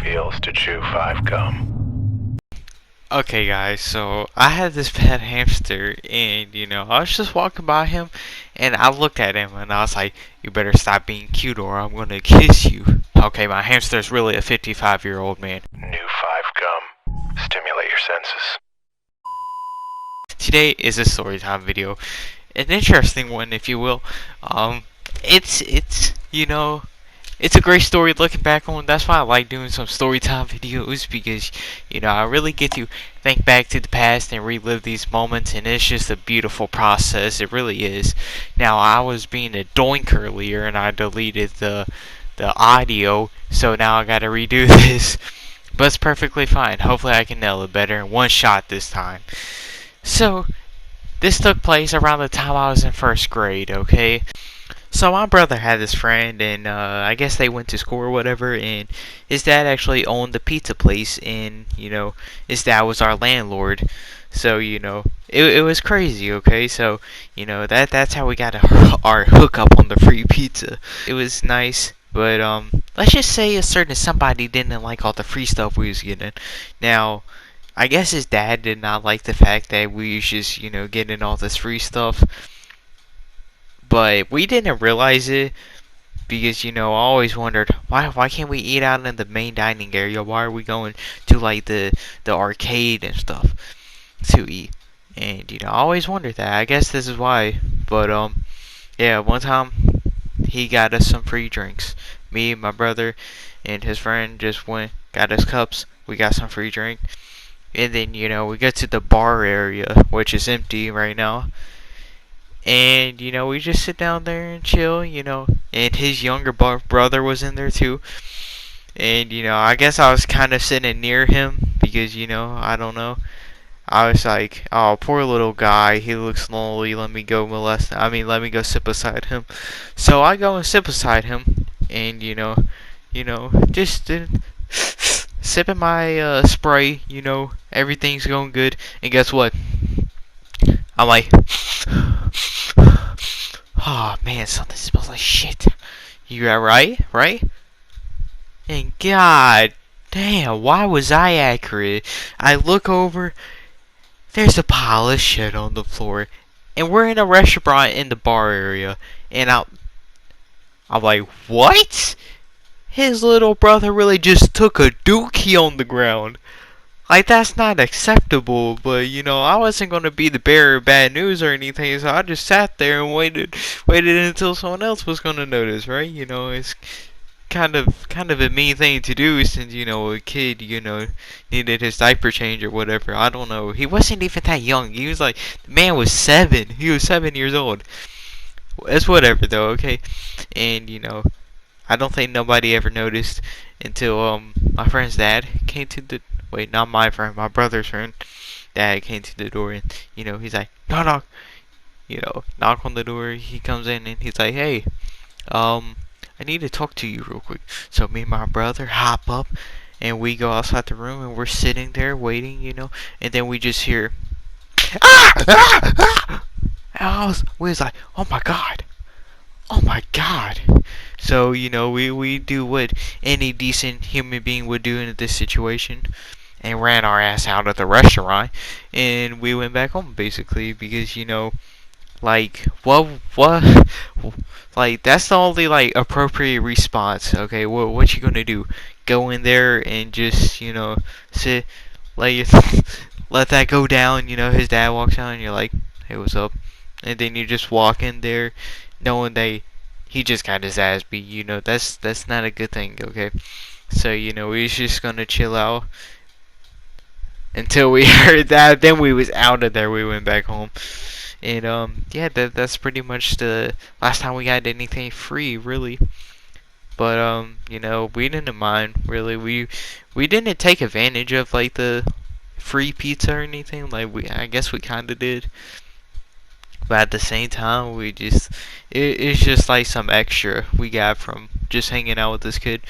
feels to chew 5 gum. Okay guys, so I had this pet hamster and I was just walking by him and I looked at him and I was like, you better stop being cute or I'm gonna kiss you. Okay, my hamster's really a 55-year-old man. New 5 gum. Stimulate your senses. Today is a story time video. An interesting one, if you will. It's it's a great story looking back on. That's why I like doing some story time videos, because I really get to think back to the past and relive these moments, and it's just a beautiful process. It really is. Now, I was being a doink earlier and I deleted the audio, so now I gotta redo this. But it's perfectly fine. Hopefully I can nail it better in one shot this time. So, this took place around the time I was in first grade, okay? So my brother had this friend, and I guess they went to school or whatever, and his dad actually owned the pizza place, and, his dad was our landlord. So, it was crazy, okay? So, that's how we got our hookup on the free pizza. It was nice, but, let's just say a certain somebody didn't like all the free stuff we was getting. Now, I guess his dad did not like the fact that we was just, getting all this free stuff. But we didn't realize it because, I always wondered, why can't we eat out in the main dining area? Why are we going to, like, the arcade and stuff to eat? And, I always wondered that. I guess this is why. But, yeah, one time he got us some free drinks. Me, my brother, and his friend just went, got us cups. We got some free drink. And then, we get to the bar area, which is empty right now. And, we just sit down there and chill, and his younger brother was in there too. And, I guess I was kind of sitting near him because, I don't know. I was like, oh, poor little guy, he looks lonely, let me go let me go sit beside him. So I go and sit beside him, and, just sipping my Sprite, everything's going good. And guess what? I'm like, oh man, something smells like shit. You got right? And god damn, why was I accurate? I look over, there's a pile of shit on the floor. And we're in a restaurant in the bar area. And I'm like, what? His little brother really just took a dookie on the ground. Like, that's not acceptable, but, I wasn't going to be the bearer of bad news or anything, so I just sat there and waited until someone else was going to notice, right? It's kind of a mean thing to do since, a kid, needed his diaper change or whatever. I don't know. He wasn't even that young. He was like, the man was 7. He was 7 years old. It's whatever, though, okay? And, I don't think nobody ever noticed until, my friend's dad came to the... Wait, not my friend, my brother's friend. Dad came to the door and, he's like, knock. Knock on the door. He comes in and he's like, hey, I need to talk to you real quick. So me and my brother hop up and we go outside the room and we're sitting there waiting, and then we just hear, ah! And we was like, oh my god. Oh my god. So, we do what any decent human being would do in this situation. And ran our ass out of the restaurant, and we went back home basically because like what like that's the only like appropriate response. Okay, what you gonna do? Go in there and just sit, like let that go down. His dad walks out and you're like, hey, what's up? And then you just walk in there knowing that he just got his ass beat. That's not a good thing. Okay, so we was just gonna chill out until we heard that. Then we was out of there. We went back home, and yeah, that's pretty much the last time we got anything free, really. But we didn't mind really. We didn't take advantage of like the free pizza or anything. Like I guess we kind of did, but at the same time, it's just like some extra we got from just hanging out with this kid.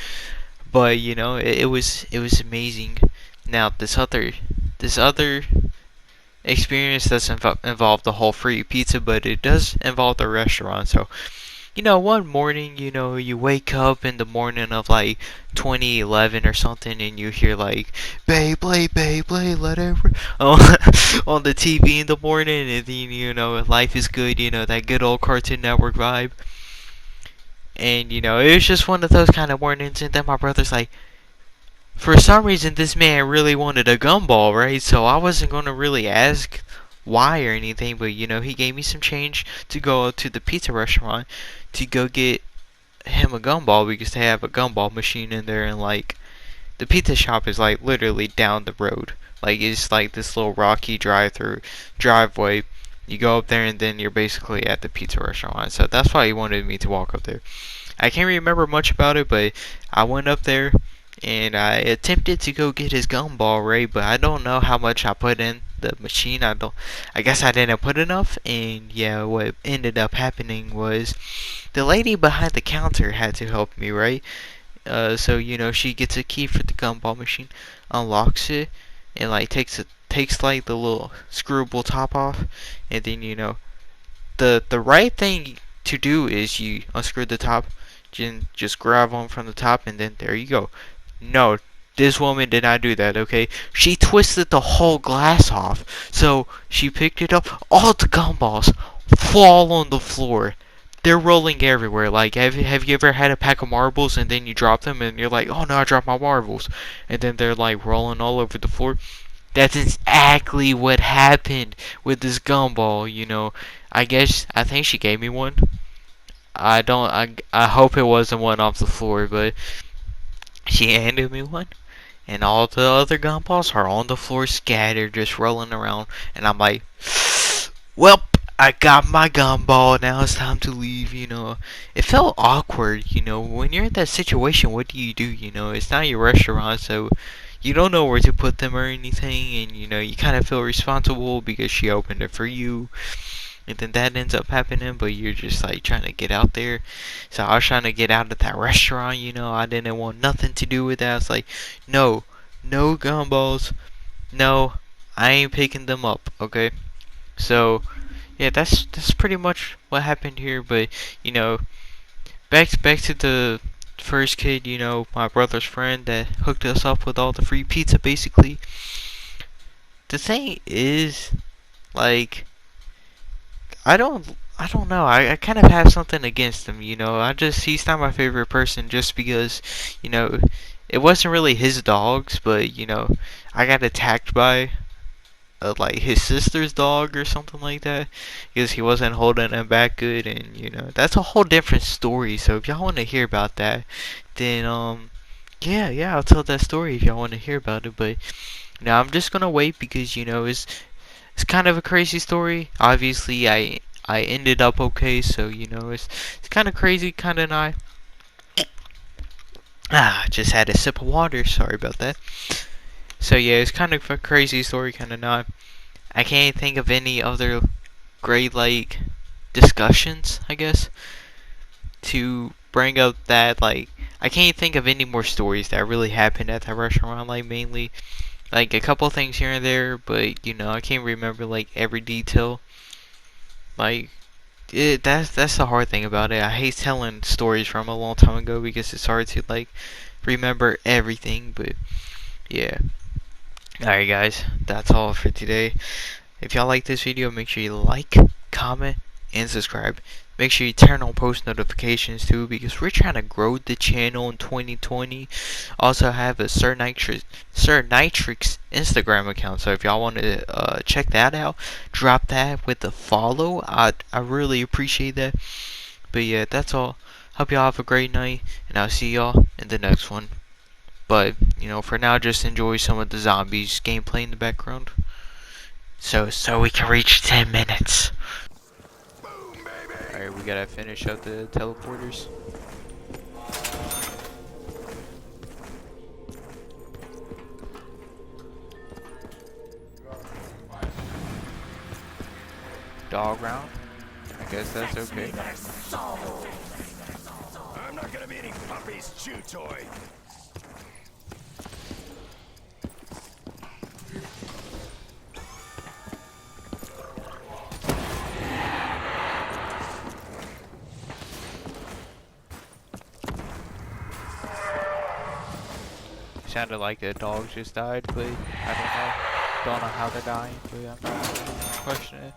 But it was amazing. Now this other experience doesn't involve the whole free pizza, but it does involve the restaurant. So one morning, you wake up in the morning of like 2011 or something, and you hear like Beyblade, Beyblade, whatever on the TV in the morning, and then life is good, that good old Cartoon Network vibe. And it was just one of those kind of mornings, and then my brother's like, for some reason, this man really wanted a gumball, right? So I wasn't gonna really ask why or anything, but he gave me some change to go to the pizza restaurant to go get him a gumball because they have a gumball machine in there, and like the pizza shop is like literally down the road. Like it's like this little rocky driveway. You go up there and then you're basically at the pizza restaurant. So that's why he wanted me to walk up there. I can't remember much about it, but I went up there and I attempted to go get his gumball, right? But I don't know how much I put in the machine. I guess I didn't put enough, and yeah, what ended up happening was the lady behind the counter had to help me, right? So she gets a key for the gumball machine, unlocks it, and like takes like the little screwable top off, and then the right thing to do is you unscrew the top, just grab on from the top, and then there you go. No, this woman did not do that, okay? She twisted the whole glass off. So she picked it up. All the gumballs fall on the floor. They're rolling everywhere. Like, have you ever had a pack of marbles and then you drop them and you're like, oh no, I dropped my marbles. And then they're like rolling all over the floor. That's exactly what happened with this gumball. I think she gave me one. I hope it wasn't one off the floor, but she handed me one, and all the other gumballs are on the floor scattered, just rolling around. And I'm like, well, I got my gumball, now it's time to leave. It felt awkward, when you're in that situation. What do? It's not your restaurant, so you don't know where to put them or anything, and you kind of feel responsible because she opened it for you. And then that ends up happening, but you're just like trying to get out there. So I was trying to get out of that restaurant, I didn't want nothing to do with that. I was like, no gumballs, no, I ain't picking them up, okay? So yeah, that's pretty much what happened here. But back to the first kid, my brother's friend that hooked us up with all the free pizza. Basically, the thing is, like, I don't know. I kind of have something against him, he's not my favorite person just because, it wasn't really his dogs, but I got attacked by like his sister's dog or something like that because he wasn't holding him back good, and that's a whole different story. So if y'all want to hear about that, then yeah, I'll tell that story if y'all want to hear about it. But now I'm just gonna wait because it's kind of a crazy story. Obviously, I ended up okay, so it's kind of crazy, kind of not. Just had a sip of water. Sorry about that. So yeah, it's kind of a crazy story, kind of not. I can't think of any other great like discussions, I guess, to bring up that like. I can't think of any more stories that really happened at that restaurant. Like mainly, like a couple things here and there, but I can't remember like every detail. Like that's the hard thing about it. I hate telling stories from a long time ago because it's hard to like remember everything. But yeah. Alright guys, that's all for today. If y'all like this video, make sure you like, comment, and subscribe. Make sure you turn on post notifications too, because we're trying to grow the channel in 2020. Also have a Sir Nitrix Instagram account, so if y'all want to check that out, drop that with a follow. I really appreciate that. But yeah, that's all. Hope y'all have a great night, and I'll see y'all in the next one. But for now, just enjoy some of the zombies gameplay in the background. So we can reach 10 minutes. Alright, we gotta finish up the teleporters. Dog round? I guess that's okay. I'm not gonna be any puppy's chew toy. Sounded like the dogs just died, but I don't know. Don't know how they're dying, but I'm not questioning it.